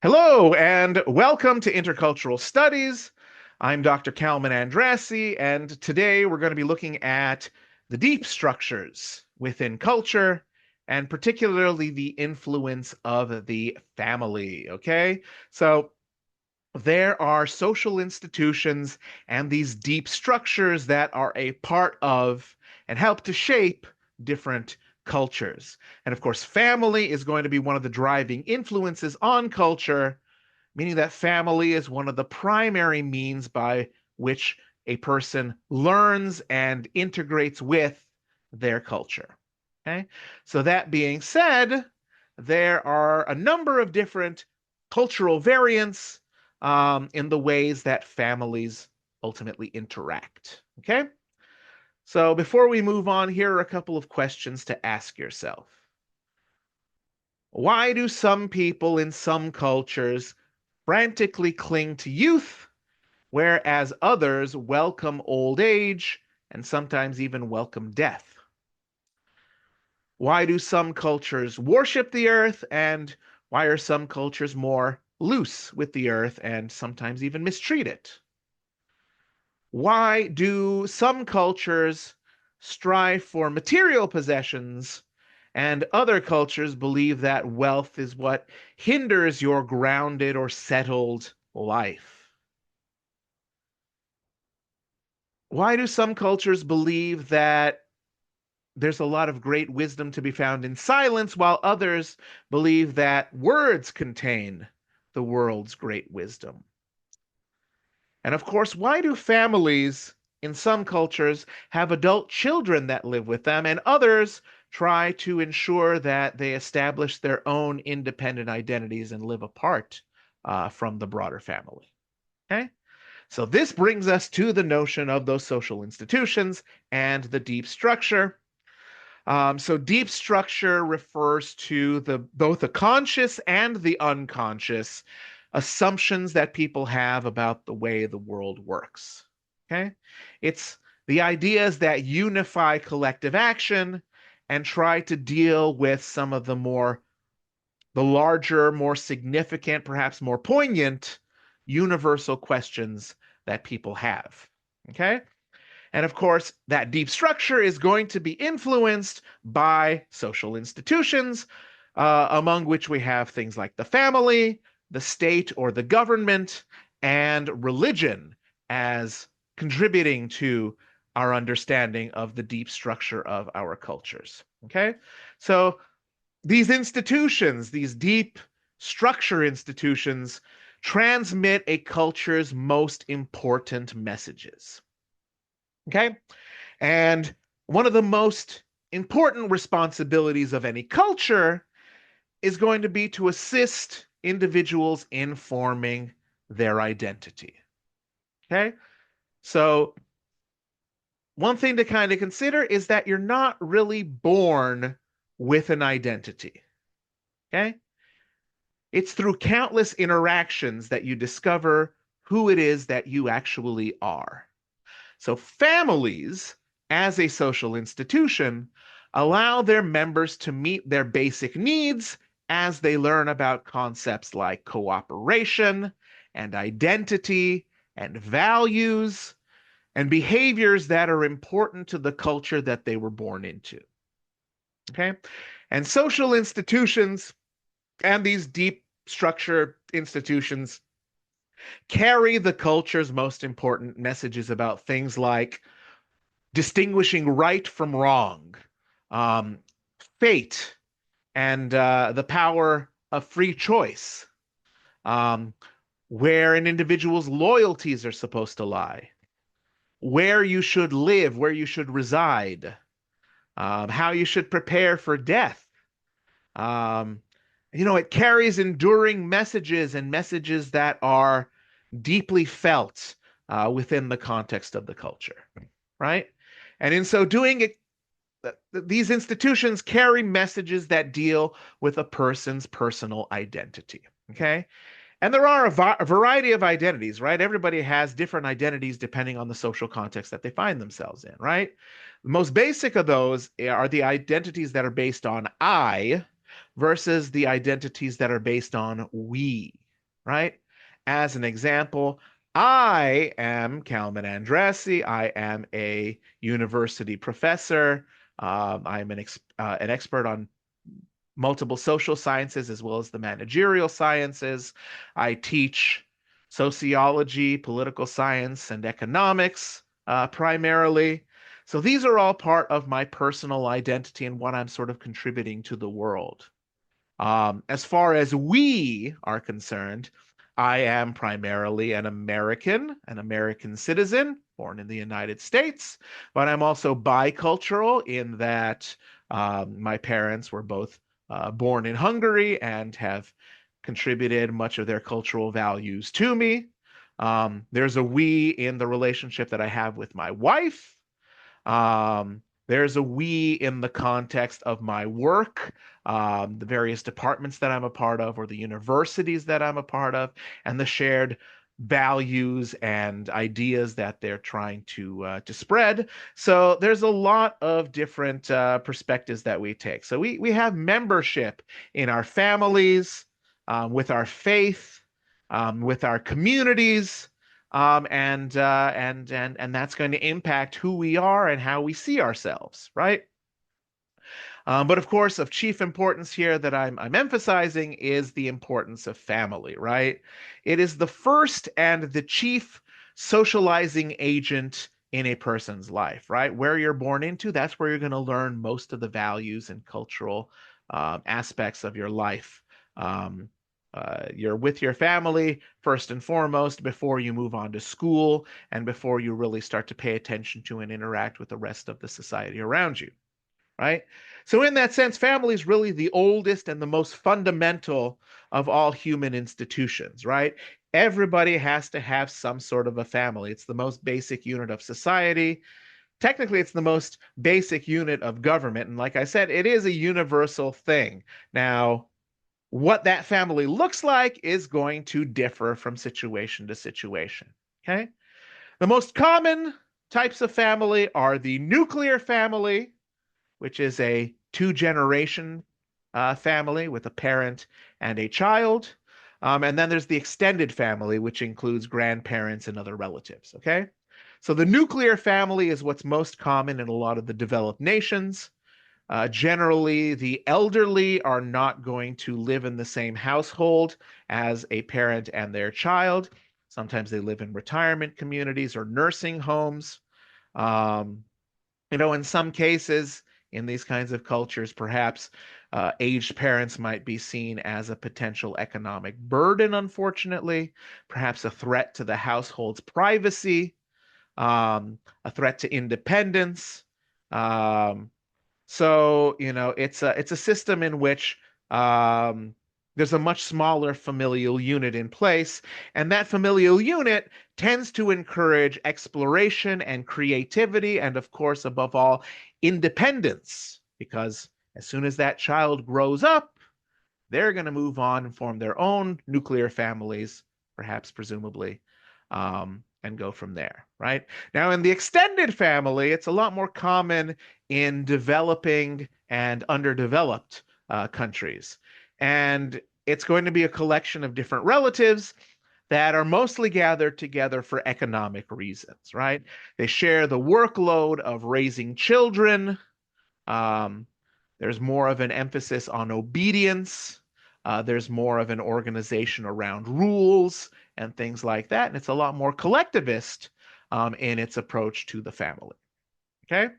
Hello and welcome to Intercultural Studies. I'm Dr. Kalman Andrassy, and today we're going to be looking at the deep structures within culture and particularly the influence of the family. Okay, so there are social institutions and these deep structures that are a part of and help to shape different cultures. And of course, family is going to be one of the driving influences on culture, meaning that family is one of the primary means by which a person learns and integrates with their culture. Okay? So, that being said, there are a number of different cultural variants in the ways that families ultimately interact. Okay? So, before we move on, here are a couple of questions to ask yourself. Why do some people in some cultures frantically cling to youth, whereas others welcome old age and sometimes even welcome death? Why do some cultures worship the earth, and why are some cultures more loose with the earth and sometimes even mistreat it? Why do some cultures strive for material possessions and other cultures believe that wealth is what hinders your grounded or settled life? Why do some cultures believe that there's a lot of great wisdom to be found in silence, while others believe that words contain the world's great wisdom? And of course, why do families in some cultures have adult children that live with them, and others try to ensure that they establish their own independent identities and live apart from the broader family? Okay? So this brings us to the notion of those social institutions and the deep structure. So deep structure refers to both the conscious and the unconscious assumptions that people have about the way the world works. Okay? It's the ideas that unify collective action and try to deal with some of the larger, more significant, perhaps more poignant universal questions that people have. Okay? And of course, that deep structure is going to be influenced by social institutions, among which we have things like the family, the state or the government, and religion as contributing to our understanding of the deep structure of our cultures. Okay? So these institutions, these deep structure institutions, transmit a culture's most important messages. Okay? And one of the most important responsibilities of any culture is going to be to assist individuals in forming their identity. Okay? So, one thing to kind of consider is that you're not really born with an identity. Okay? It's through countless interactions that you discover who it is that you actually are. So families, as a social institution, allow their members to meet their basic needs as they learn about concepts like cooperation and identity and values and behaviors that are important to the culture that they were born into. Okay? And social institutions and these deep structure institutions carry the culture's most important messages about things like distinguishing right from wrong, um, fate, and the power of free choice, um, where an individual's loyalties are supposed to lie, where you should live, where you should reside, how you should prepare for death. Um, it carries enduring messages and messages that are deeply felt within the context of the culture, right? And in so doing, these institutions carry messages that deal with a person's personal identity. Okay. And there are a variety of identities, right? Everybody has different identities depending on the social context that they find themselves in, right? The most basic of those are the identities that are based on I versus the identities that are based on we. right? As an example, I am Kalman Andresi. I am a university professor. I'm an expert on multiple social sciences as well as the managerial sciences. I teach sociology, political science, and economics primarily. So these are all part of my personal identity and what I'm sort of contributing to the world. As far as we are concerned, I am primarily an American citizen, born in the United States, but I'm also bicultural in that my parents were both born in Hungary and have contributed much of their cultural values to me. There's a we in the relationship that I have with my wife. There's a we in the context of my work, the various departments that I'm a part of, or the universities that I'm a part of, and the shared values and ideas that they're trying to spread. So there's a lot of different perspectives that we take. So we have membership in our families, with our faith, with our communities, and that's going to impact who we are and how we see ourselves, right? But of course, of chief importance here that I'm emphasizing is the importance of family, right? It is the first and the chief socializing agent in a person's life, right? Where you're born into, that's where you're going to learn most of the values and cultural aspects of your life. Um, you're with your family first and foremost before you move on to school and before you really start to pay attention to and interact with the rest of the society around you, right? So, in that sense, family is really the oldest and the most fundamental of all human institutions, right? Everybody has to have some sort of a family. It's the most basic unit of society. Technically, it's the most basic unit of government. And like I said, it is a universal thing. Now, what that family looks like is going to differ from situation to situation. Okay. The most common types of family are the nuclear family, which is a two-generation family with a parent and a child. And then there's the extended family, which includes grandparents and other relatives. Okay. So the nuclear family is what's most common in a lot of the developed nations. Generally, the elderly are not going to live in the same household as a parent and their child. Sometimes they live in retirement communities or nursing homes. Um, in some cases, in these kinds of cultures, perhaps aged parents might be seen as a potential economic burden, unfortunately, perhaps a threat to the household's privacy, a threat to independence. Um, it's a system in which um, there's a much smaller familial unit in place, and that familial unit tends to encourage exploration and creativity, and of course, above all, independence, because as soon as that child grows up, they're going to move on and form their own nuclear families, perhaps presumably, and go from there, right? Now, in the extended family, it's a lot more common in developing and underdeveloped countries. And it's going to be a collection of different relatives that are mostly gathered together for economic reasons, right? They share the workload of raising children. Um, there's more of an emphasis on obedience. There's more of an organization around rules and things like that. And it's a lot more collectivist in its approach to the family. Okay.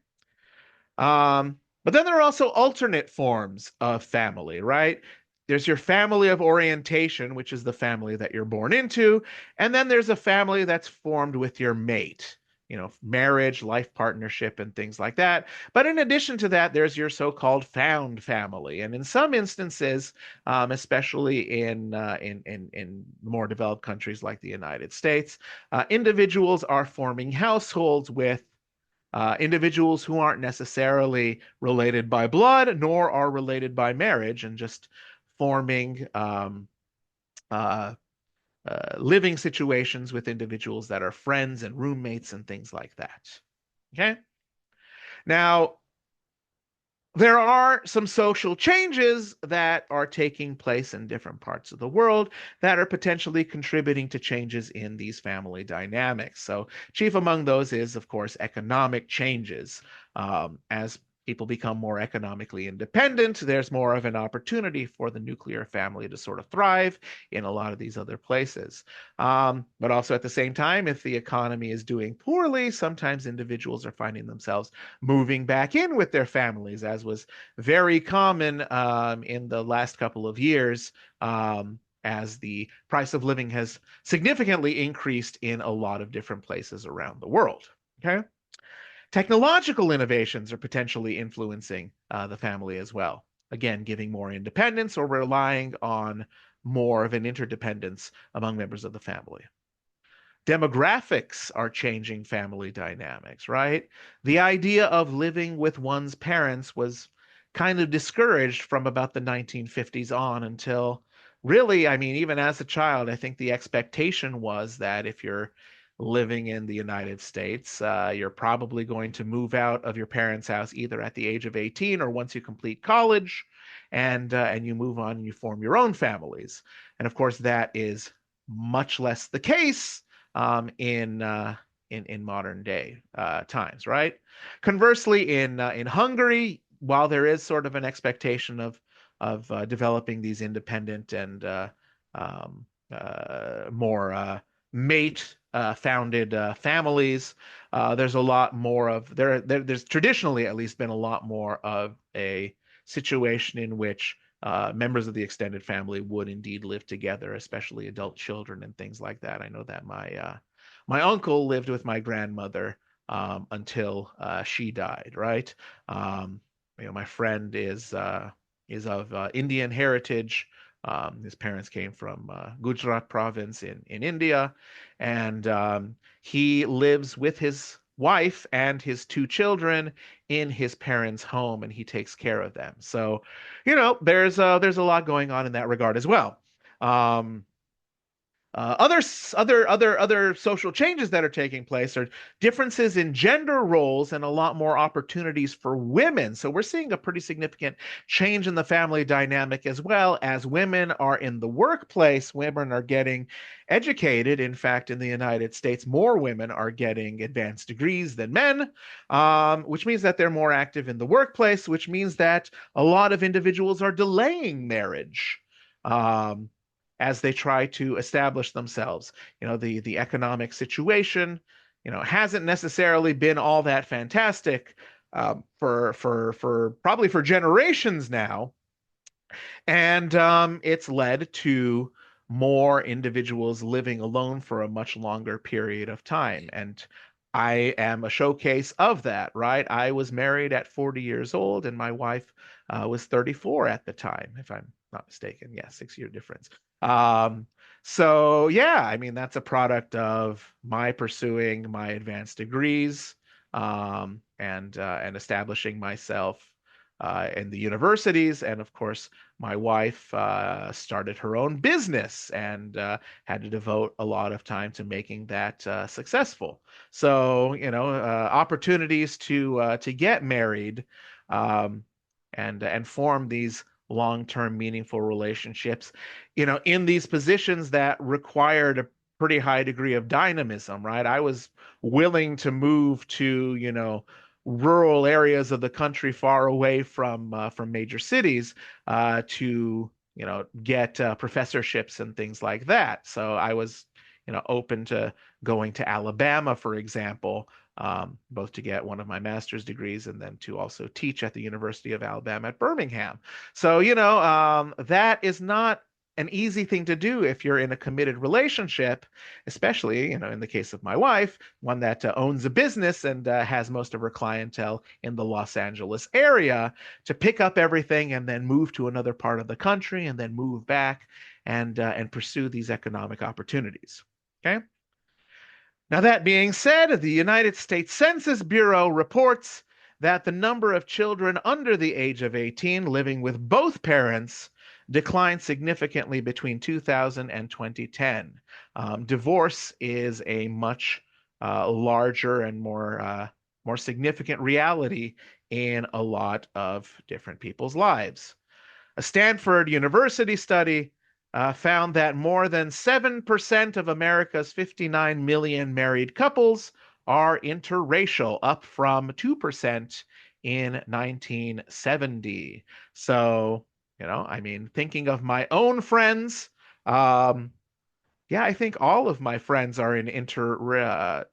But then there are also alternate forms of family, right? There's your family of orientation, which is the family that you're born into. And then there's a family that's formed with your mate, marriage, life partnership, and things like that. But in addition to that, there's your so-called found family. And in some instances, especially in more developed countries like the United States, individuals are forming households with individuals who aren't necessarily related by blood nor are related by marriage and just forming uh, living situations with individuals that are friends and roommates and things like that. Okay. Now, There are some social changes that are taking place in different parts of the world that are potentially contributing to changes in these family dynamics. So, chief among those is, of course, economic changes. As people become more economically independent, there's more of an opportunity for the nuclear family to sort of thrive in a lot of these other places. But also at the same time, if the economy is doing poorly, sometimes individuals are finding themselves moving back in with their families, as was very common in the last couple of years, as the price of living has significantly increased in a lot of different places around the world. Okay. Technological innovations are potentially influencing the family as well. Again, giving more independence or relying on more of an interdependence among members of the family. Demographics are changing family dynamics, right? The idea of living with one's parents was kind of discouraged from about the 1950s on until really, I mean, even as a child, I think the expectation was that if you're living in the United States, you're probably going to move out of your parents' house either at the age of 18 or once you complete college, and you move on and you form your own families. And of course, that is much less the case in modern day times, right? Conversely, in Hungary, while there is sort of an expectation of developing these independent and um, more mate founded families, there's a lot more of there's traditionally at least been a lot more of a situation in which members of the extended family would indeed live together, especially adult children and things like that. I know that my uncle lived with my grandmother until she died. Right. Um, my friend is of Indian heritage. His parents came from Gujarat province in India, and he lives with his wife and his two children in his parents' home, and he takes care of them. So, there's a lot going on in that regard as well. Um, other social changes that are taking place are differences in gender roles and a lot more opportunities for women. So we're seeing a pretty significant change in the family dynamic as well. As women are in the workplace, women are getting educated. In fact, in the United States, more women are getting advanced degrees than men, which means that they're more active in the workplace, which means that a lot of individuals are delaying marriage. Um, as they try to establish themselves. The economic situation, hasn't necessarily been all that fantastic for probably for generations now, and it's led to more individuals living alone for a much longer period of time. And I am a showcase of that, right? I was married at 40 years old, and my wife was 34 at the time, if I'm not mistaken. Yeah, 6 year difference. Um, so yeah, I mean, that's a product of my pursuing my advanced degrees, and establishing myself in the universities. And of course, my wife started her own business and had to devote a lot of time to making that successful. So, opportunities to get married, um, and form these long-term meaningful relationships, in these positions that required a pretty high degree of dynamism, right? I was willing to move to, rural areas of the country far away from major cities to get professorships and things like that. So I was open to going to Alabama, for example, both to get one of my master's degrees and then to also teach at the University of Alabama at Birmingham. So that is not an easy thing to do if you're in a committed relationship, especially in the case of my wife, one that owns a business and has most of her clientele in the Los Angeles area, to pick up everything and then move to another part of the country and then move back and pursue these economic opportunities. Okay. Now, that being said, the United States Census Bureau reports that the number of children under the age of 18 living with both parents declined significantly between 2000 and 2010. Divorce is a much larger and more significant reality in a lot of different people's lives. A Stanford University study found that more than 7% of America's 59 million married couples are interracial, up from 2% in 1970. So, I mean, thinking of my own friends, um, yeah, I think all of my friends are in interracial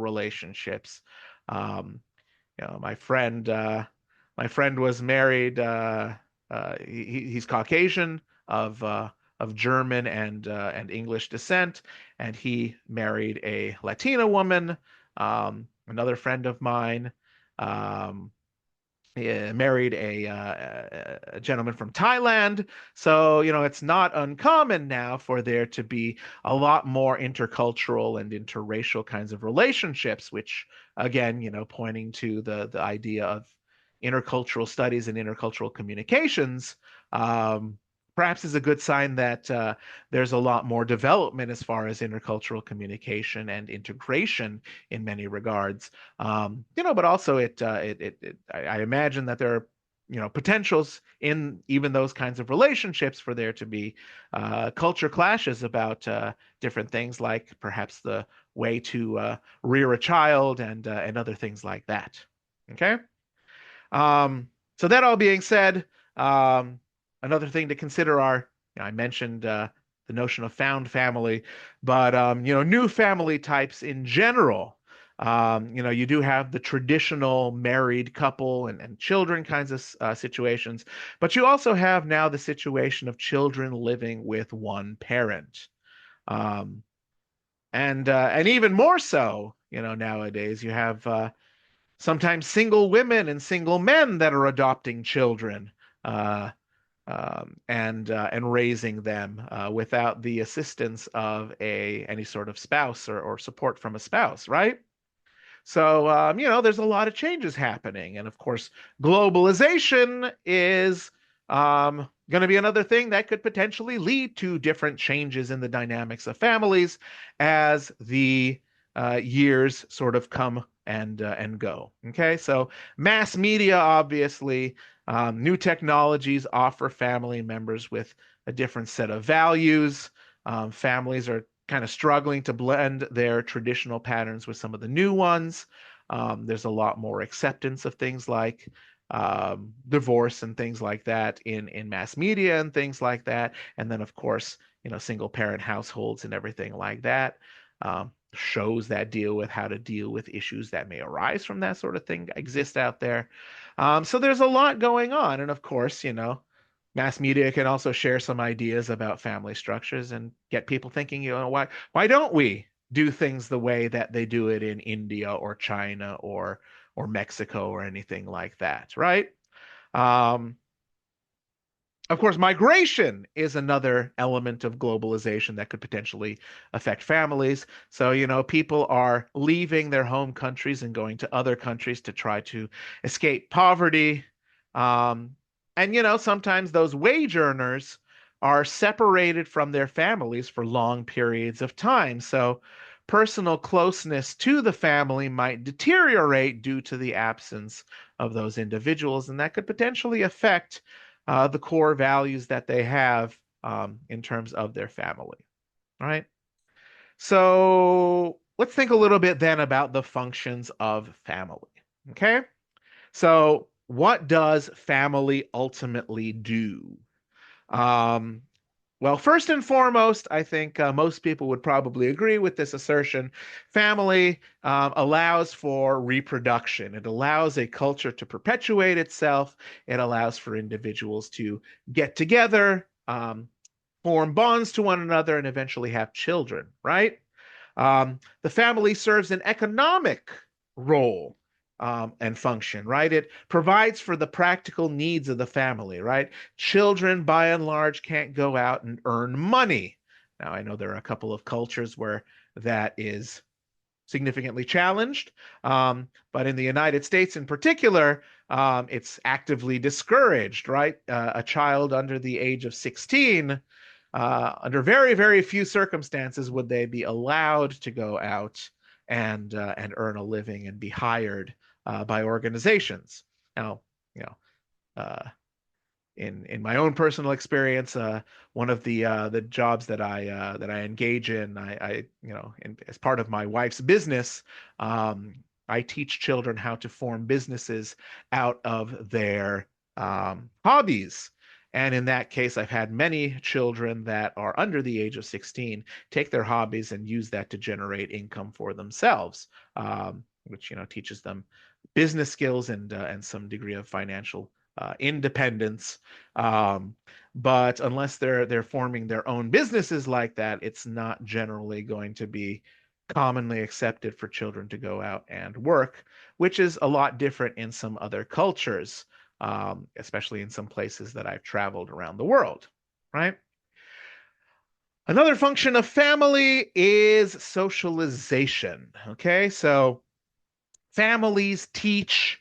relationships. Um, my friend was married. He's Caucasian of German and English descent, and he married a Latina woman. Another friend of mine. Um, married a gentleman from Thailand. So, it's not uncommon now for there to be a lot more intercultural and interracial kinds of relationships, which, again, pointing to the idea of intercultural studies and intercultural communications, um, perhaps is a good sign that there's a lot more development as far as intercultural communication and integration in many regards. But also I imagine that there are, potentials in even those kinds of relationships for there to be culture clashes about different things, like perhaps the way to rear a child and other things like that. Okay. Um, so that all being said, um, another thing to consider are, I mentioned the notion of found family, but new family types in general. You do have the traditional married couple and children kinds of situations, but you also have now the situation of children living with one parent. Um, and even more so, nowadays you have sometimes single women and single men that are adopting children uh, and raising them without the assistance of a any sort of spouse or support from a spouse, right? So, there's a lot of changes happening. And of course, globalization is going to be another thing that could potentially lead to different changes in the dynamics of families as the years sort of come and go. Okay, so mass media, obviously, new technologies offer family members with a different set of values. Families are kind of struggling to blend their traditional patterns with some of the new ones. There's a lot more acceptance of things like divorce and things like that in mass media and things like that. And then, of course, single parent households and everything like that. Shows that deal with how to deal with issues that may arise from that sort of thing exist out there. So there's a lot going on. And of course, mass media can also share some ideas about family structures and get people thinking, why don't we do things the way that they do it in India or China or Mexico or anything like that, right? Um, of course, migration is another element of globalization that could potentially affect families. So, people are leaving their home countries and going to other countries to try to escape poverty. Um, and, sometimes those wage earners are separated from their families for long periods of time. So, personal closeness to the family might deteriorate due to the absence of those individuals, and that could potentially affect the core values that they have in terms of their family. All right. So let's think a little bit then about the functions of family. Okay. So, what does family ultimately do? Um, well, first and foremost, I think most people would probably agree with this assertion. Family allows for reproduction. It allows a culture to perpetuate itself. It allows for individuals to get together, form bonds to one another, and eventually have children, right? The family serves an economic role and function, right? It provides for the practical needs of the family, right? Children, by and large, can't go out and earn money. Now, I know there are a couple of cultures where that is significantly challenged, but in the United States in particular, it's actively discouraged, right? A child under the age of 16 under very, very few circumstances would they be allowed to go out and earn a living and be hired by organizations. Now, you know, uh, in my own personal experience, one of the jobs that I engage in, as part of my wife's business, um, I teach children how to form businesses out of their hobbies. And in that case, I've had many children that are under the age of 16 take their hobbies and use that to generate income for themselves, which teaches them business skills and some degree of financial independence. Um, but unless they're forming their own businesses like that, it's not generally going to be commonly accepted for children to go out and work, which is a lot different in some other cultures, especially in some places that I've traveled around the world, right? Another function of family is socialization. Okay, so families teach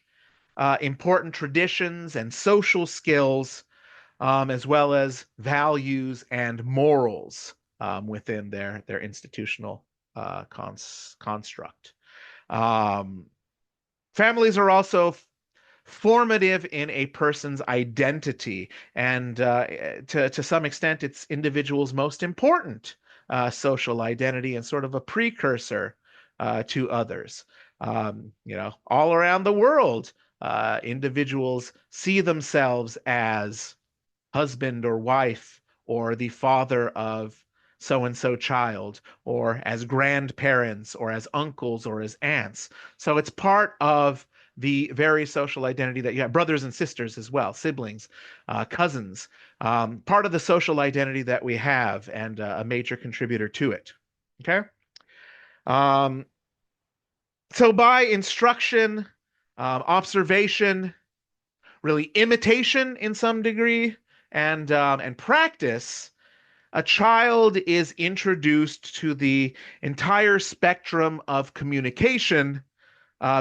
important traditions and social skills, as well as values and morals within their institutional construct. Um, Families are also formative in a person's identity, and to some extent, it's individuals' most important social identity and sort of a precursor to others. All around the world, individuals see themselves as husband or wife or the father of so and so child, or as grandparents, or as uncles, or as aunts. So it's part of the very social identity that you have, brothers and sisters as well, siblings, cousins, part of the social identity that we have, and a major contributor to it. Okay. Um, so by instruction, observation, really imitation in some degree, and practice, a child is introduced to the entire spectrum of communication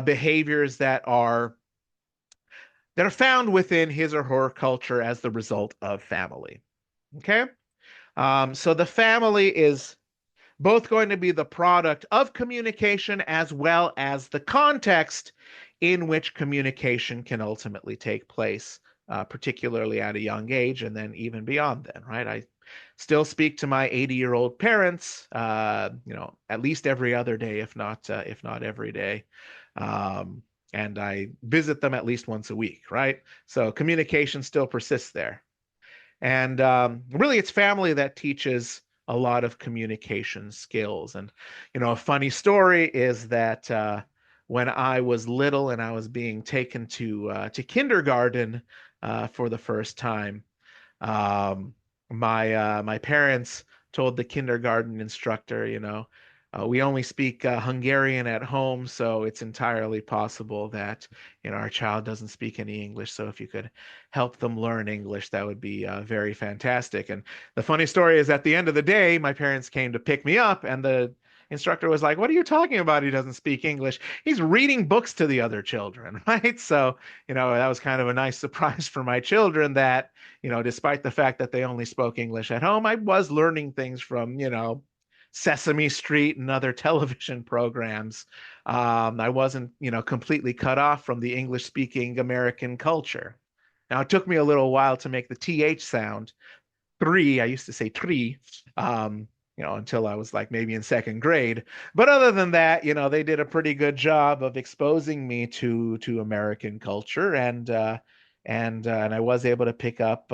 behaviors that are found within his or her culture as the result of family. Okay, so the family is both going to be the product of communication as well as the context in which communication can ultimately take place, particularly at a young age and then even beyond then, right? I still speak to my 80-year-old parents, at least every other day, if not every day. Um, and I visit them at least once a week, right? So communication still persists there. And really, it's family that teaches a lot of communication skills. And, a funny story is that when I was little and I was being taken to kindergarten for the first time, um, my parents told the kindergarten instructor, we only speak Hungarian at home, so it's entirely possible that our child doesn't speak any English. So if you could help them learn English, that would be very fantastic. And the funny story is, at the end of the day, my parents came to pick me up, and the instructor was like, "What are you talking about? He doesn't speak English. He's reading books to the other children," right? So that was kind of a nice surprise for my children that despite the fact that they only spoke English at home, I was learning things from, Sesame Street and other television programs. I wasn't, completely cut off from the English speaking American culture. Now, it took me a little while to make the TH sound. Three, I used to say tree, until I was like maybe in second grade. But other than that, they did a pretty good job of exposing me to American culture, and I was able to pick up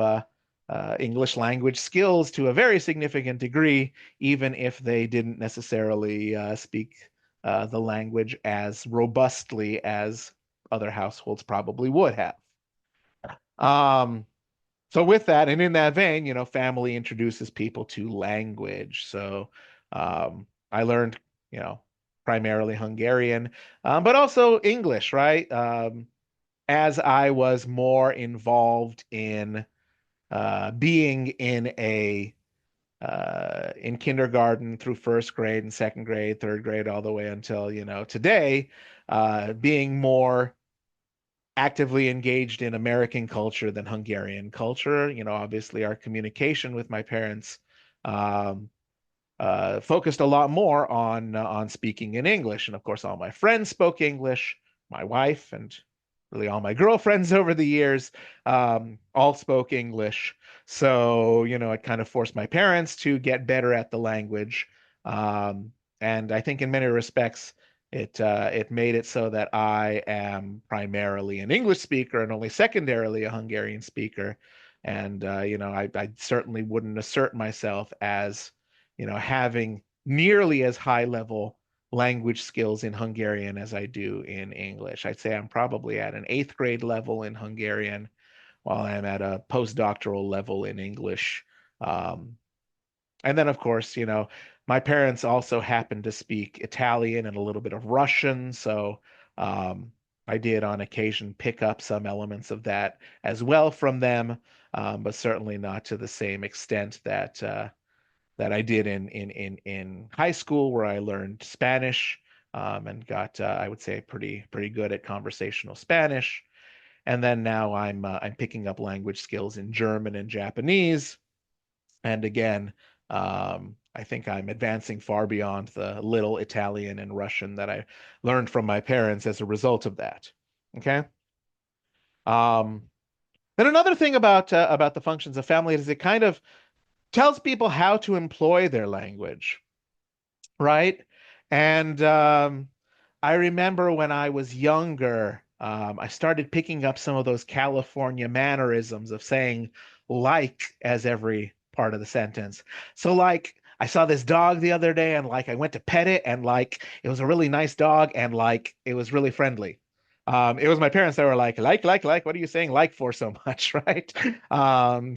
English language skills to a very significant degree, even if they didn't necessarily speak the language as robustly as other households probably would have. Um, so with that, and in that vein, family introduces people to language. So I learned, you know, primarily Hungarian, but also English, right? As I was more involved in being in kindergarten through first grade and second grade, third grade, all the way until, today, being more actively engaged in American culture than Hungarian culture. Obviously our communication with my parents um, focused a lot more on speaking in English, and of course all my friends spoke English. my wife and really all my girlfriends over the years all spoke English. So, it kind of forced my parents to get better at the language. Um, and I think in many respects, it made it so that I am primarily an English speaker and only secondarily a Hungarian speaker. And I certainly wouldn't assert myself as, having nearly as high level language skills in Hungarian as I do in English. I'd say I'm probably at an eighth grade level in Hungarian, while I'm at a postdoctoral level in English. Um, and then, of course, my parents also happen to speak Italian and a little bit of Russian. So um, I did on occasion pick up some elements of that as well from them, but certainly not to the same extent that I did in high school, where I learned Spanish and got I would say pretty good at conversational Spanish. And then now I'm picking up language skills in German and Japanese. And again, I think I'm advancing far beyond the little Italian and Russian that I learned from my parents as a result of that. Okay. Um, then another thing about the functions of family is it kind of tells people how to employ their language, right? And I remember when I was younger, I started picking up some of those California mannerisms of saying like as every part of the sentence. So, like, I saw this dog the other day, and like, I went to pet it, and like, it was a really nice dog, and like, it was really friendly. It was my parents that were like, what are you saying like for so much, right?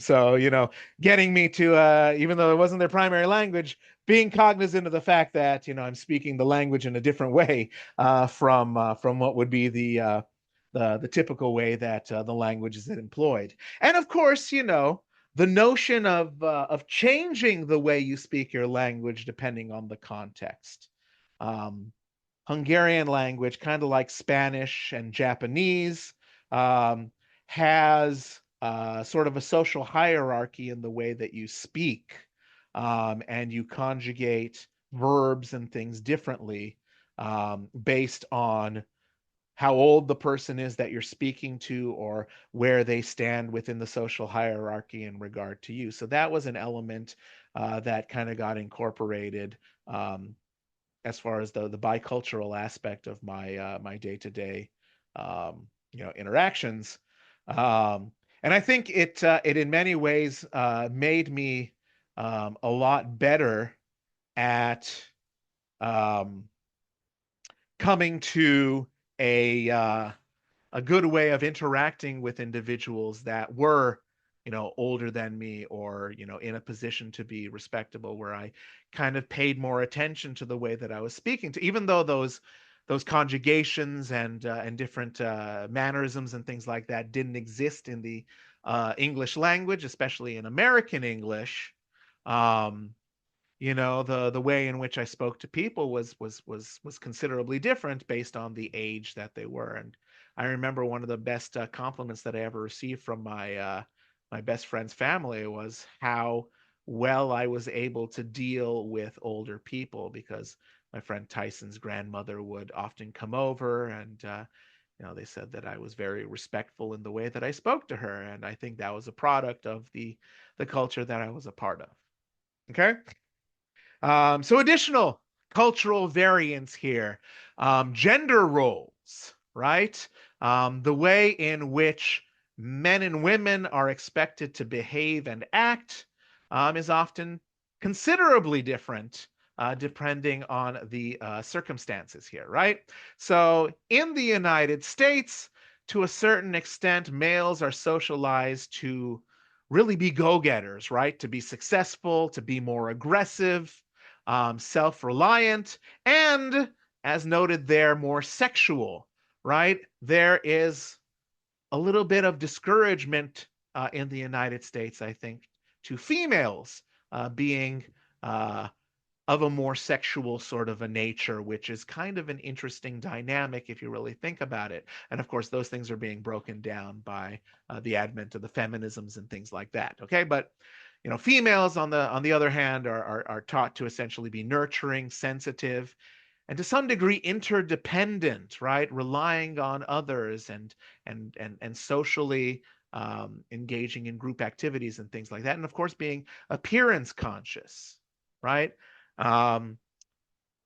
So, getting me to, even though it wasn't their primary language, being cognizant of the fact that I'm speaking the language in a different way from what would be the typical way that the language is employed. And of course, the notion of changing the way you speak your language depending on the context. Um, Hungarian language, kind of like Spanish and Japanese, um, has sort of a social hierarchy in the way that you speak, and you conjugate verbs and things differently based on how old the person is that you're speaking to or where they stand within the social hierarchy in regard to you. So that was an element that kind of got incorporated um, as far as the bicultural aspect of my day-to-day interactions. And I think it in many ways made me a lot better at um, coming to a a good way of interacting with individuals that were, older than me or, in a position to be respectable, where I kind of paid more attention to the way that I was speaking to, even though those conjugations and different mannerisms and things like that didn't exist in the English language, especially in American English. Um, the way in which I spoke to people was considerably different based on the age that they were. And I remember one of the best compliments that I ever received from my best friend's family was how well I was able to deal with older people, because my friend Tyson's grandmother would often come over, and they said that I was very respectful in the way that I spoke to her, and I think that was a product of the culture that I was a part of. Okay. So additional cultural variants here. Gender roles, right? The way in which men and women are expected to behave and act is often considerably different depending on the circumstances here, right? So in the United States, to a certain extent, males are socialized to really be go-getters, right? To be successful, to be more aggressive, self-reliant, and as noted there, more sexual, right? There is a little bit of discouragement in the United States, I think, to females being uh, of a more sexual sort of a nature, which is kind of an interesting dynamic if you really think about it. And of course, those things are being broken down by the advent of the feminisms and things like that. Okay, but females on the other hand are taught to essentially be nurturing, sensitive, and to some degree interdependent, right? Relying on others and socially engaging in group activities and things like that. And of course, being appearance conscious, right? Um,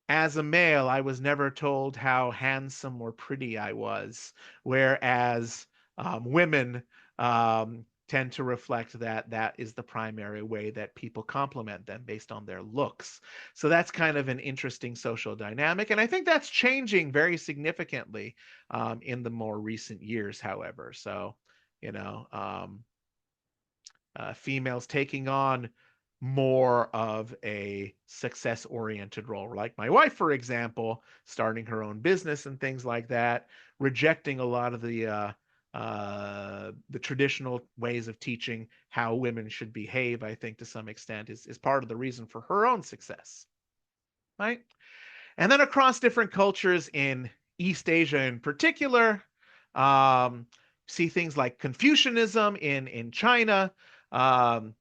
as a male, I was never told how handsome or pretty I was, whereas women tend to reflect that that is the primary way that people compliment them based on their looks. So that's kind of an interesting social dynamic. And I think that's changing very significantly in the more recent years, however. So, you know, females taking on more of a success oriented role, like my wife, for example, starting her own business and things like that, rejecting a lot of the traditional ways of teaching how women should behave. I think to some extent is part of the reason for her own success, right? And then across different cultures in East Asia in particular, um, see things like Confucianism in China, um,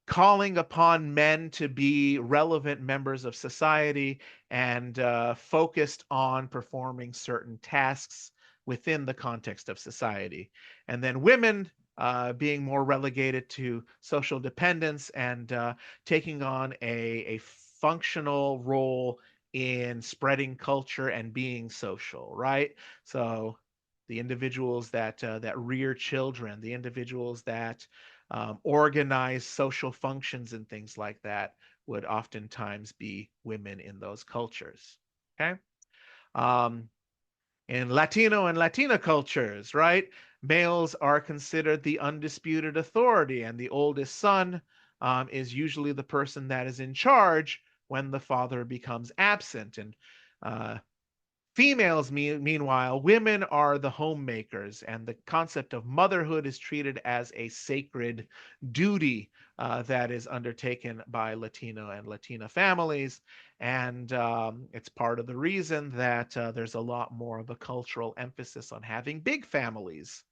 calling upon men to be relevant members of society and focused on performing certain tasks within the context of society. And then women being more relegated to social dependence and taking on a functional role in spreading culture and being social, right? So the individuals that rear children, the individuals that organize social functions and things like that would oftentimes be women in those cultures. Okay. Um, in Latino and Latina cultures, right? Males are considered the undisputed authority, and the oldest son is usually the person that is in charge when the father becomes absent. And uh, females, meanwhile, women are the homemakers, and the concept of motherhood is treated as a sacred duty that is undertaken by Latino and Latina families. And it's part of the reason that there's a lot more of a cultural emphasis on having big families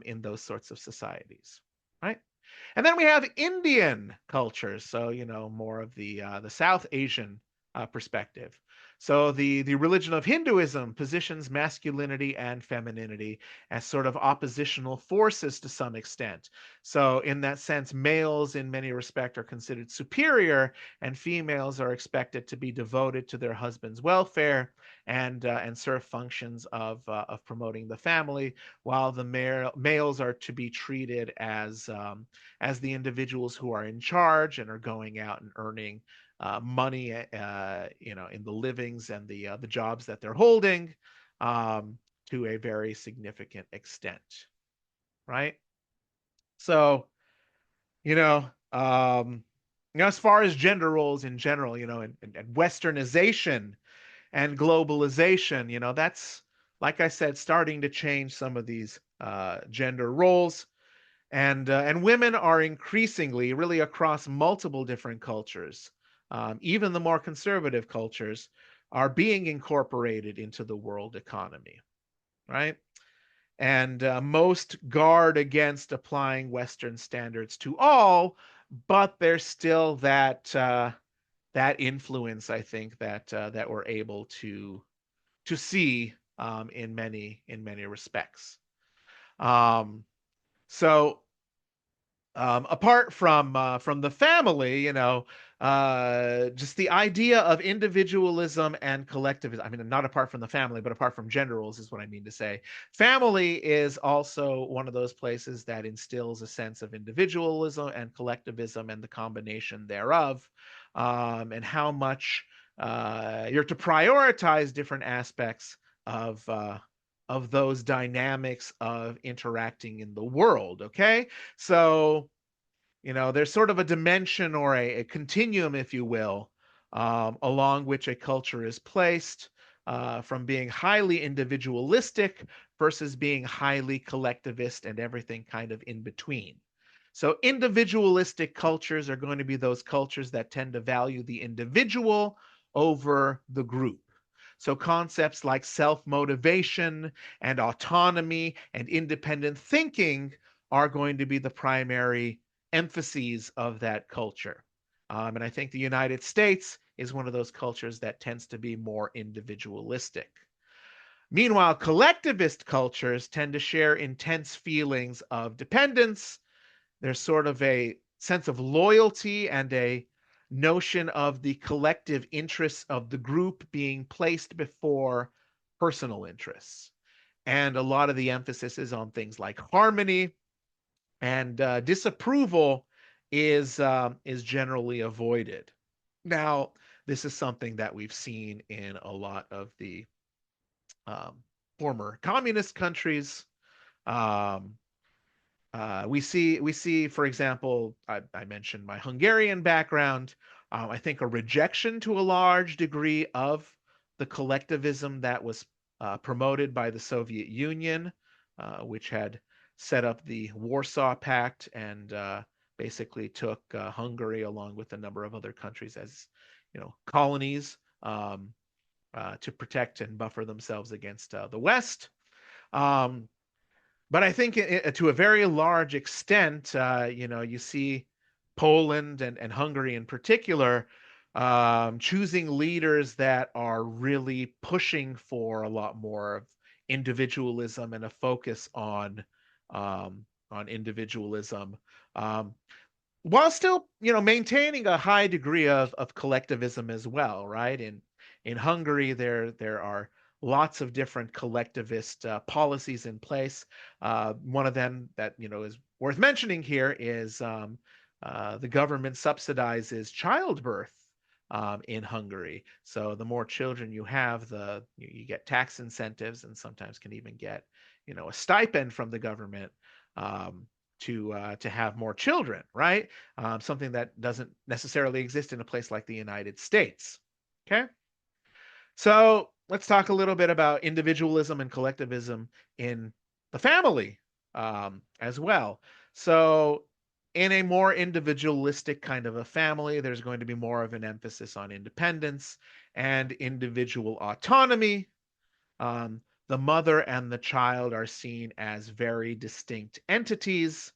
in those sorts of societies, right? And then we have Indian cultures, so more of the South Asian perspective. So the religion of Hinduism positions masculinity and femininity as sort of oppositional forces to some extent. So in that sense, males in many respects are considered superior, and females are expected to be devoted to their husband's welfare and serve functions of promoting the family, while the males are to be treated as the individuals who are in charge and are going out and earning money, in the livings and the jobs that they're holding, um, to a very significant extent, right? So, you know, um, as far as gender roles in general, and westernization and globalization, that's, like I said, starting to change some of these gender roles. And women are increasingly, really across multiple different cultures, even the more conservative cultures, are being incorporated into the world economy, right? And most guard against applying Western standards to all, but there's still that influence, I think, that we're able to see in many respects. Um, so apart from the family, just the idea of individualism and collectivism. I mean, not apart from the family, but apart from gender roles is what I mean to say. Family is also one of those places that instills a sense of individualism and collectivism and the combination thereof, and how much you're to prioritize different aspects of uh, of those dynamics of interacting in the world. Okay, so, there's sort of a dimension or a continuum, if you will, along which a culture is placed, from being highly individualistic versus being highly collectivist and everything kind of in between. So, individualistic cultures are going to be those cultures that tend to value the individual over the group. So, concepts like self motivation and autonomy and independent thinking are going to be the primary emphases of that culture. And I think the United States is one of those cultures that tends to be more individualistic. Meanwhile, collectivist cultures tend to share intense feelings of dependence. There's sort of a sense of loyalty and a notion of the collective interests of the group being placed before personal interests. And a lot of the emphasis is on things like harmony, and disapproval is generally avoided. Now, this is something that we've seen in a lot of the um, former communist countries. Um, we see, for example, I mentioned my Hungarian background. I think a rejection to a large degree of the collectivism that was promoted by the Soviet Union, which had set up the Warsaw Pact and basically took Hungary along with a number of other countries as, colonies, to protect and buffer themselves against the West. Um, but I think to a very large extent, you see Poland and Hungary in particular choosing leaders that are really pushing for a lot more of individualism and a focus on individualism. Um, while still, maintaining a high degree of collectivism as well, right? In Hungary, there are lots of different collectivist policies in place. One of them that is worth mentioning here is the government subsidizes childbirth in Hungary. So the more children you have, you get tax incentives, and sometimes can even get a stipend from the government. To have more children, right? Something that doesn't necessarily exist in a place like the United States. Okay, so let's talk a little bit about individualism and collectivism in the family as well. So, in a more individualistic kind of a family, there's going to be more of an emphasis on independence and individual autonomy. Um, the mother and the child are seen as very distinct entities.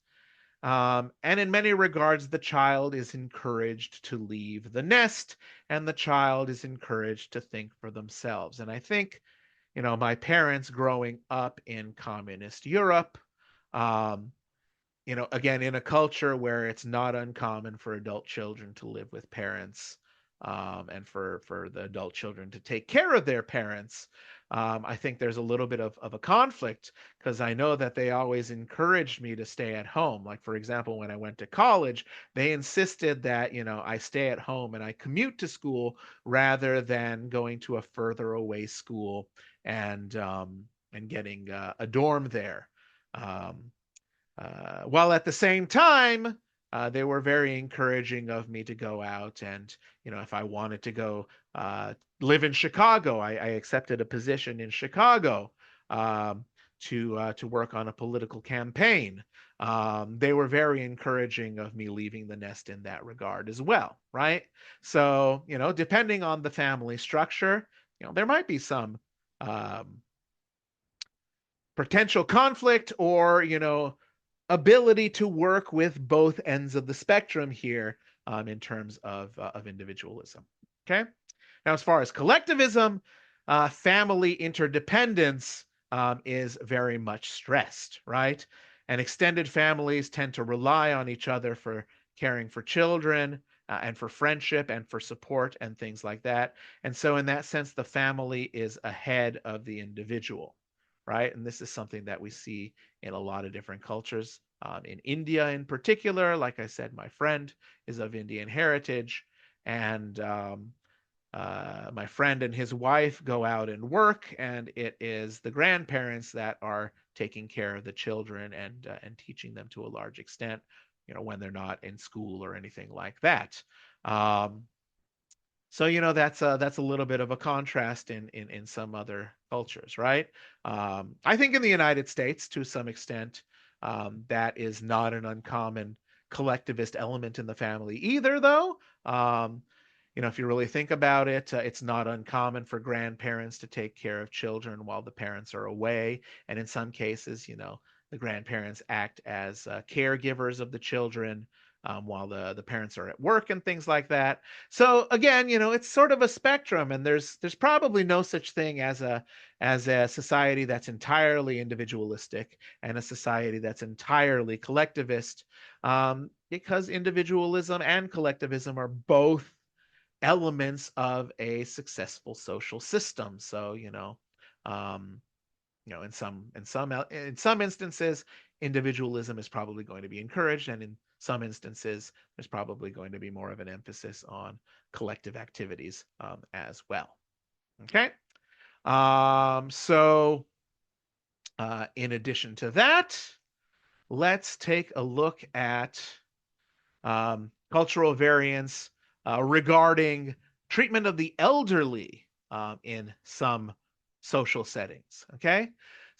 And in many regards, the child is encouraged to leave the nest, and the child is encouraged to think for themselves. And I think, my parents growing up in communist Europe, um, again, in a culture where it's not uncommon for adult children to live with parents, and for the adult children to take care of their parents. I think there's a little bit of a conflict because I know that they always encouraged me to stay at home. Like, for example, when I went to college, they insisted that, I stay at home and I commute to school rather than going to a further away school and getting a dorm there. Um, while at the same time, they were very encouraging of me to go out and, if I wanted to go live in Chicago, I accepted a position in Chicago um, to work on a political campaign. They were very encouraging of me leaving the nest in that regard as well, right? So, depending on the family structure, there might be some um, potential conflict or, ability to work with both ends of the spectrum here in terms of individualism. Okay. Now, as far as collectivism, family interdependence is very much stressed, right? And extended families tend to rely on each other for caring for children and for friendship and for support and things like that. And so, in that sense, the family is ahead of the individual, right? And this is something that we see in a lot of different cultures. In India, in particular, like I said, my friend is of Indian heritage, and my friend and his wife go out and work, and it is the grandparents that are taking care of the children and teaching them to a large extent, when they're not in school or anything like that. Um, so that's a little bit of a contrast in some other cultures, right? I think in the United States, to some extent, that is not an uncommon collectivist element in the family either, though. Um, if you really think about it, it's not uncommon for grandparents to take care of children while the parents are away, and in some cases, the grandparents act as caregivers of the children. while the parents are at work and things like that. So again, it's sort of a spectrum, and there's probably no such thing as a society that's entirely individualistic and a society that's entirely collectivist, because individualism and collectivism are both elements of a successful social system. So um, in some instances, individualism is probably going to be encouraged, and in some instances, there's probably going to be more of an emphasis on collective activities as well. Okay. So in addition to that, let's take a look at cultural variance regarding treatment of the elderly in some social settings. Okay.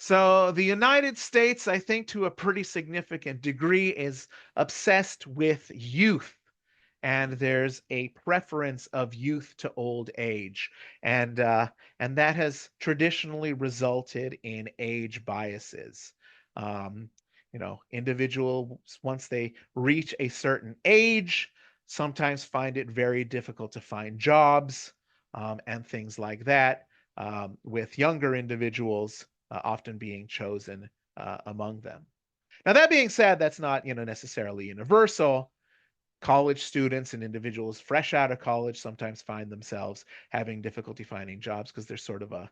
So the United States, I think to a pretty significant degree, is obsessed with youth, and there's a preference of youth to old age, and that has traditionally resulted in age biases. Um, Individuals, once they reach a certain age, sometimes find it very difficult to find jobs, and things like that, with younger individuals often being chosen among them. Now, that being said, that's not necessarily universal. College students and individuals fresh out of college sometimes find themselves having difficulty finding jobs because there's sort of a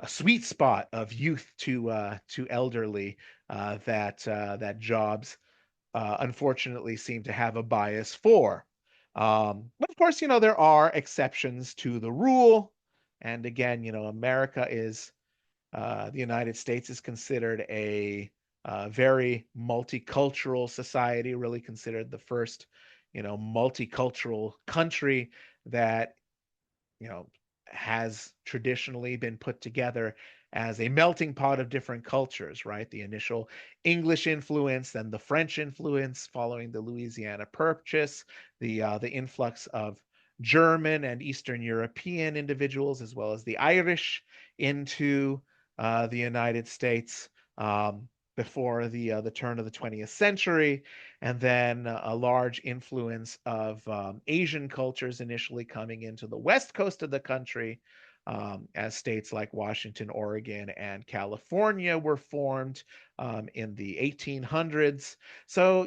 sweet spot of youth to elderly, that jobs unfortunately seem to have a bias for. But of course, there are exceptions to the rule. And again, America is the United States is considered a very multicultural society, really considered the first, multicultural country that you know, has traditionally been put together as a melting pot of different cultures, right? The initial English influence, then the French influence following the Louisiana Purchase, the influx of German and Eastern European individuals, as well as the Irish into the United States. Before the turn of the 20th century, and then a large influence of Asian cultures initially coming into the west coast of the country, as states like Washington, Oregon, and California were formed in the 1800s. So,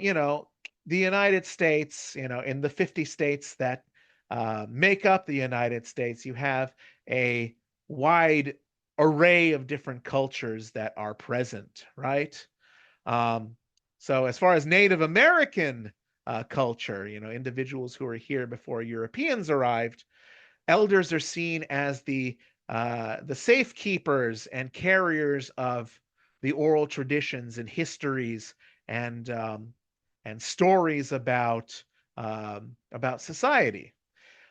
the United States, in the 50 states that make up the United States, you have a wide array of different cultures that are present, right? Um, so as far as Native American culture, individuals who are here before Europeans arrived, elders are seen as the safekeepers and carriers of the oral traditions and histories and stories about society.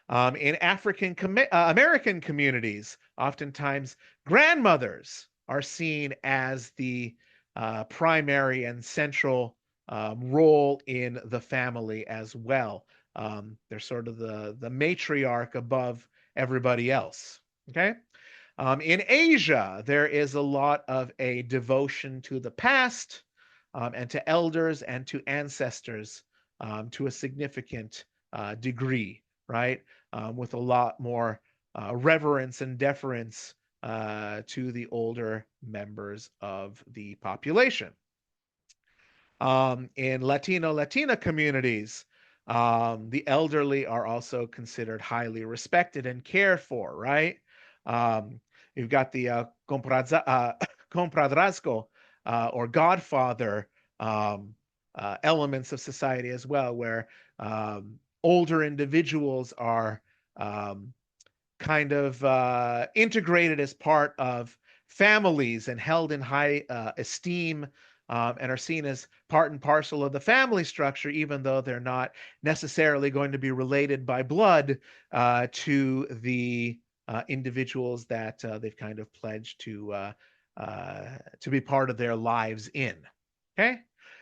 In African American communities, oftentimes grandmothers are seen as the primary and central role in the family as well. They're sort of the matriarch above everybody else. Okay. In Asia, there is a lot of a devotion to the past, and to elders and to ancestors, to a significant degree, right? With a lot more reverence and deference to the older members of the population. In Latina communities, the elderly are also considered highly respected and cared for, right? Um, you've got the compadrazgo, or godfather, elements of society as well, where older individuals are um, kind of integrated as part of families and held in high esteem, and are seen as part and parcel of the family structure, even though they're not necessarily going to be related by blood to the individuals that they've kind of pledged to be part of their lives in. Okay.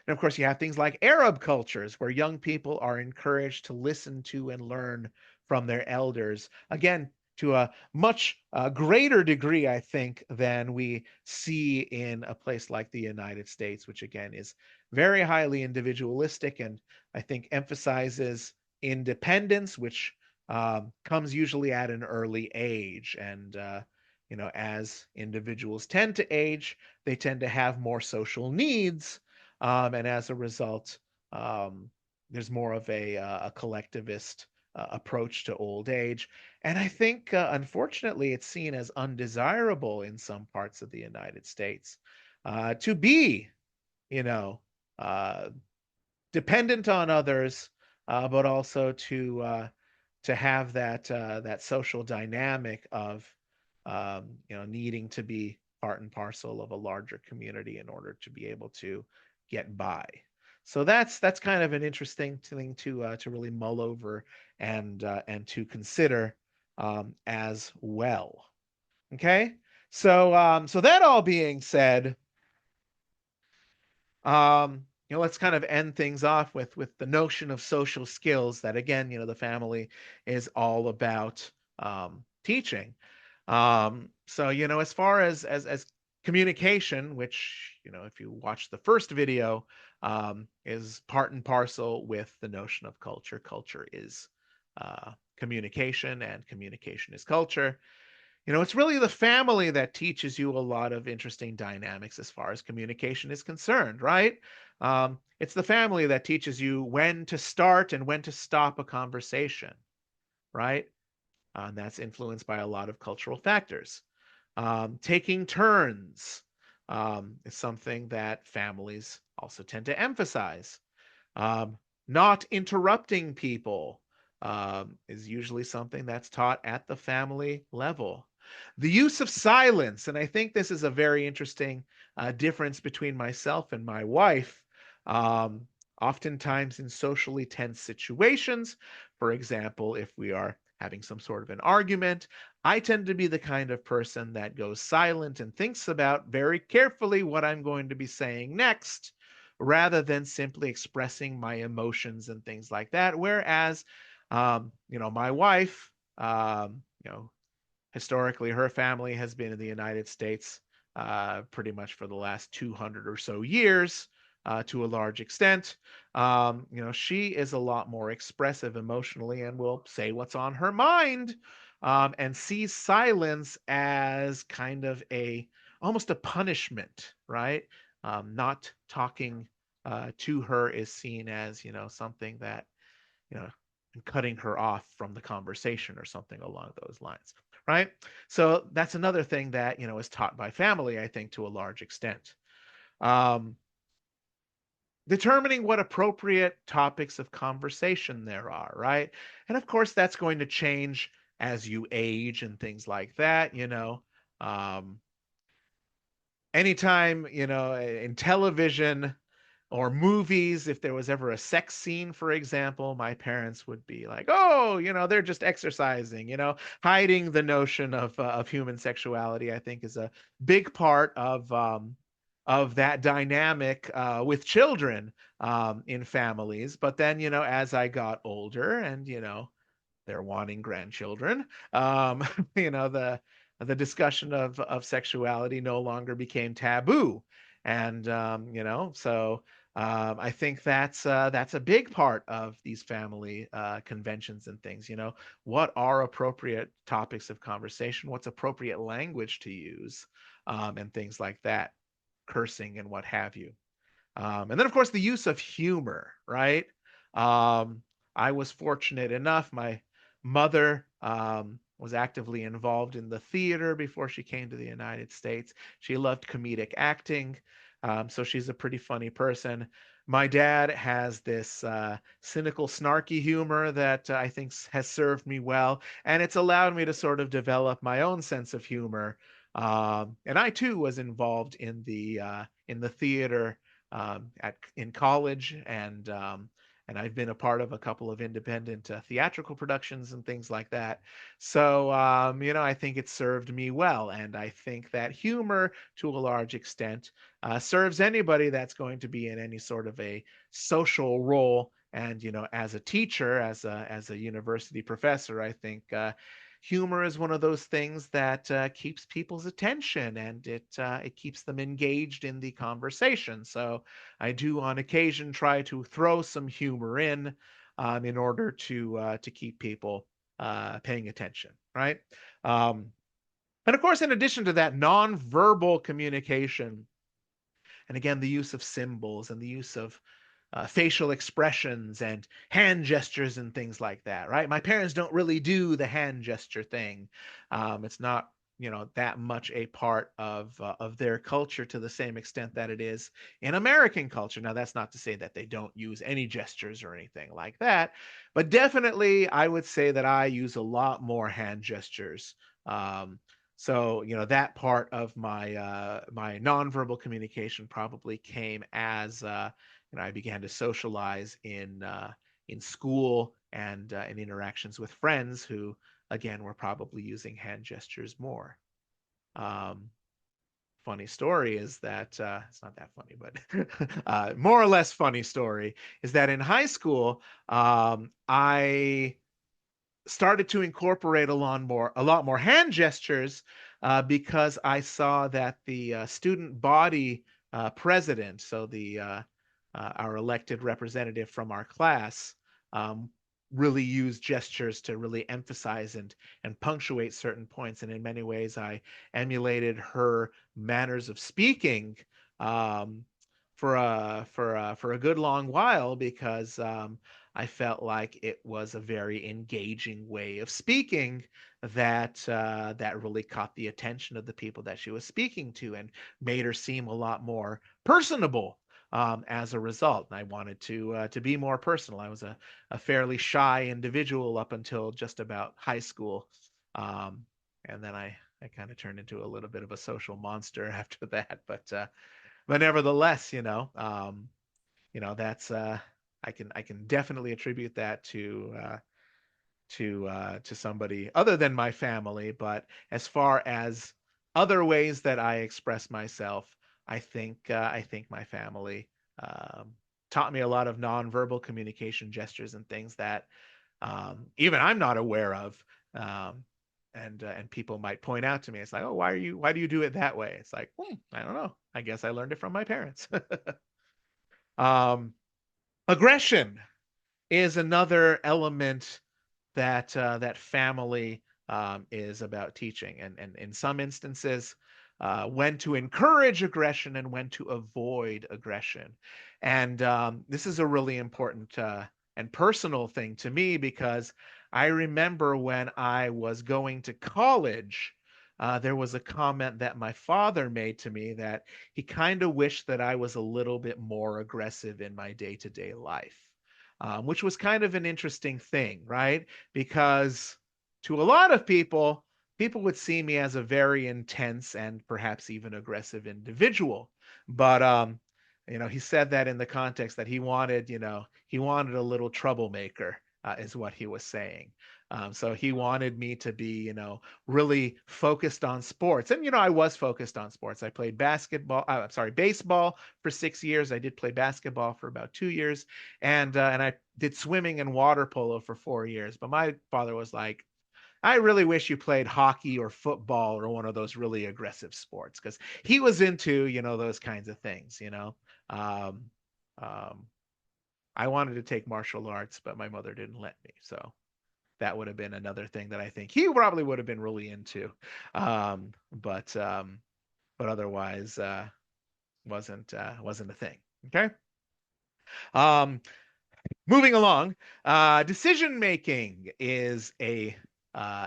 And of course, you have things like Arab cultures where young people are encouraged to listen to and learn from their elders. Again, to a much greater degree, I think, than we see in a place like the United States, which again is very highly individualistic, and I think emphasizes independence, which comes usually at an early age. And, as individuals tend to age, they tend to have more social needs. And as a result, um, there's more of a collectivist approach to old age. And I think, unfortunately, it's seen as undesirable in some parts of the United States to be, you know, uh, dependent on others, but also to have that social dynamic of needing to be part and parcel of a larger community in order to be able to get by. So that's kind of an interesting thing to really mull over and to consider as well. Okay, so that all being said, let's kind of end things off with the notion of social skills that, again, the family is all about teaching. So, as far as communication, which, if you watch the first video, is part and parcel with the notion of culture. Culture is communication, and communication is culture. It's really the family that teaches you a lot of interesting dynamics as far as communication is concerned, right? It's the family that teaches you when to start and when to stop a conversation, right? And that's influenced by a lot of cultural factors. Taking turns is something that families also tend to emphasize. Um, Not interrupting people is usually something that's taught at the family level. The use of silence, and I think this is a very interesting difference between myself and my wife. Um, Oftentimes in socially tense situations, for example, if we are having some sort of an argument, I tend to be the kind of person that goes silent and thinks about very carefully what I'm going to be saying next, rather than simply expressing my emotions and things like that. Whereas, my wife, historically, her family has been in the United States pretty much for the last 200 or so years. To a large extent, she is a lot more expressive emotionally and will say what's on her mind, and sees silence as kind of almost a punishment, right? Not talking to her is seen as, something that, you know, cutting her off from the conversation or something along those lines, right? So that's another thing that, is taught by family, I think, to a large extent. Um, Determining what appropriate topics of conversation there are, right? And of course, that's going to change as you age and things like that. Um, Anytime, in television or movies, if there was ever a sex scene, for example, my parents would be like, "Oh, they're just exercising." Hiding the notion of human sexuality, I think, is a big part of that dynamic with children in families. But then, as I got older and they're wanting grandchildren. The discussion of sexuality no longer became taboo, and so I think that's a big part of these family conventions and things. What are appropriate topics of conversation? What's appropriate language to use, and things like that, cursing and what have you. And then, of course, the use of humor, right? Um, I was fortunate enough. My mother was actively involved in the theater before she came to the United States. She loved comedic acting, so she's a pretty funny person. My dad has this cynical, snarky humor that I think has served me well, and it's allowed me to sort of develop my own sense of humor. And I too was involved in the theater in college, and I've been a part of a couple of independent theatrical productions and things like that. So I think it served me well, and I think that humor, to a large extent, serves anybody that's going to be in any sort of a social role. And as a teacher, as a university professor, I think humor is one of those things that keeps people's attention, and it keeps them engaged in the conversation. So I do on occasion try to throw some humor in order to keep people paying attention, right? Um, and of course, in addition to that, nonverbal communication, and again, the use of symbols and the use of facial expressions and hand gestures and things like that, right? My parents don't really do the hand gesture thing. It's not, that much a part of their culture to the same extent that it is in American culture. Now, that's not to say that they don't use any gestures or anything like that, but definitely, I would say that I use a lot more hand gestures. Um, so, that part of my nonverbal communication probably came as I began to socialize in school and in interactions with friends who, again, were probably using hand gestures more. Um, Funny story is that it's not that funny, but more or less funny story is that in high school, I started to incorporate a lot more hand gestures because I saw that the student body president, so the our elected representative from our class, um, really used gestures to really emphasize and punctuate certain points. And in many ways, I emulated her manners of speaking um, for a good long while because I felt like it was a very engaging way of speaking that really caught the attention of the people that she was speaking to and made her seem a lot more personable as a result. And I wanted to be more personal. I was a fairly shy individual up until just about high school, um, and then I kind of turned into a little bit of a social monster after that. But nevertheless, that's I can definitely attribute that to somebody other than my family. But as far as other ways that I express myself, I think my family um, taught me a lot of nonverbal communication gestures and things that even I'm not aware of. Um, and people might point out to me, it's like, oh, why do you do it that way? It's like, I don't know. I guess I learned it from my parents. um, Aggression is another element that family is about teaching, and in some instances, when to encourage aggression and when to avoid aggression. And this is a really important and personal thing to me because I remember when I was going to college. There was a comment that my father made to me that he kind of wished that I was a little bit more aggressive in my day-to-day life, which was kind of an interesting thing, right? Because to a lot of people, people would see me as a very intense and perhaps even aggressive individual. But he said that in the context that he wanted a little troublemaker, is what he was saying. So he wanted me to be, really focused on sports. And, I was focused on sports. I played baseball for 6 years. I did play basketball for about 2 years. And I did swimming and water polo for 4 years. But my father was like, I really wish you played hockey or football or one of those really aggressive sports, because he was into, those kinds of things. Um, um, I wanted to take martial arts, but my mother didn't let me. So that would have been another thing that I think he probably would have been really into. But otherwise, wasn't a thing. Okay. Um, Moving along, decision making is a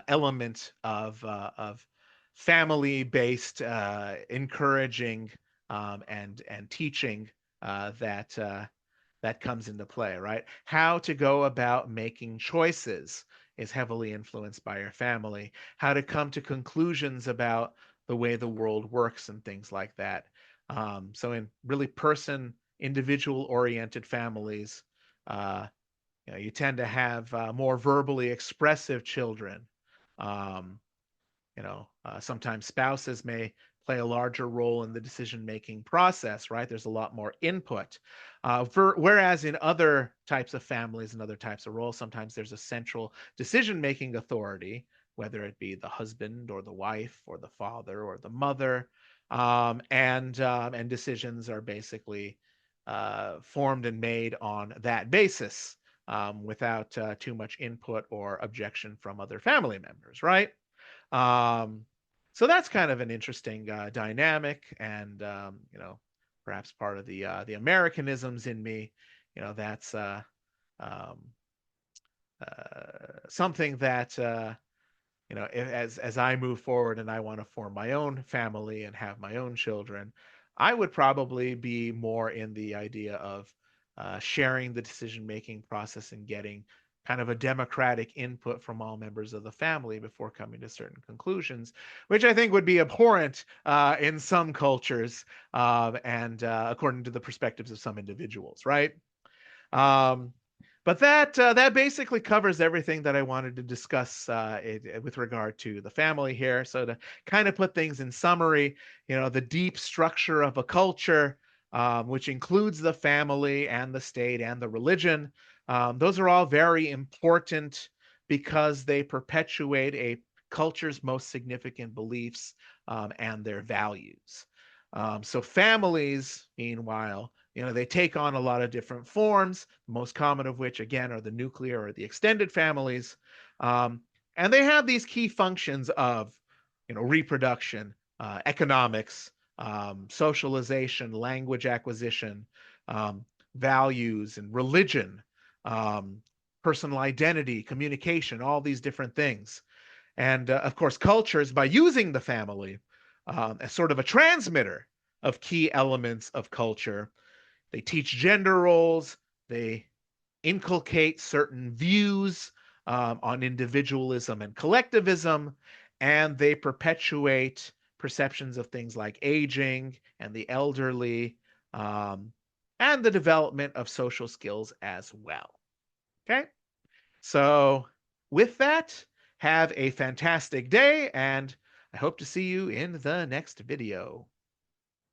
element of family based encouraging and teaching that comes into play, right? How to go about making choices is heavily influenced by your family. How to come to conclusions about the way the world works and things like that. So in really individual oriented families, uh, you tend to have more verbally expressive children. Um, Sometimes spouses may play a larger role in the decision-making process, right? There's a lot more input. Whereas in other types of families and other types of roles, sometimes there's a central decision-making authority whether it be the husband or the wife or the father or the mother, and decisions are basically formed and made on that basis, without too much input or objection from other family members, right? Um, so that's kind of an interesting dynamic, and perhaps part of the Americanisms in me. That's um, something that as I move forward and I want to form my own family and have my own children, I would probably be more in the idea of sharing the decision-making process and getting kind of a democratic input from all members of the family before coming to certain conclusions, which I think would be abhorrent in some cultures, and according to the perspectives of some individuals, right? Um, but that basically covers everything that I wanted to discuss with regard to the family here. So to kind of put things in summary, the deep structure of a culture, which includes the family and the state and the religion, those are all very important because they perpetuate a culture's most significant beliefs, and their values. So families, meanwhile, they take on a lot of different forms, the most common of which, again, are the nuclear or the extended families. Um, and they have these key functions of, reproduction, economics, socialization, language acquisition, um, values, and religion, um, personal identity, communication, all these different things. And of course, cultures, by using the family as sort of a transmitter of key elements of culture, they teach gender roles, they inculcate certain views on individualism and collectivism, and they perpetuate perceptions of things like aging and the elderly, um, and the development of social skills as well. Okay? So, with that, have a fantastic day, and I hope to see you in the next video.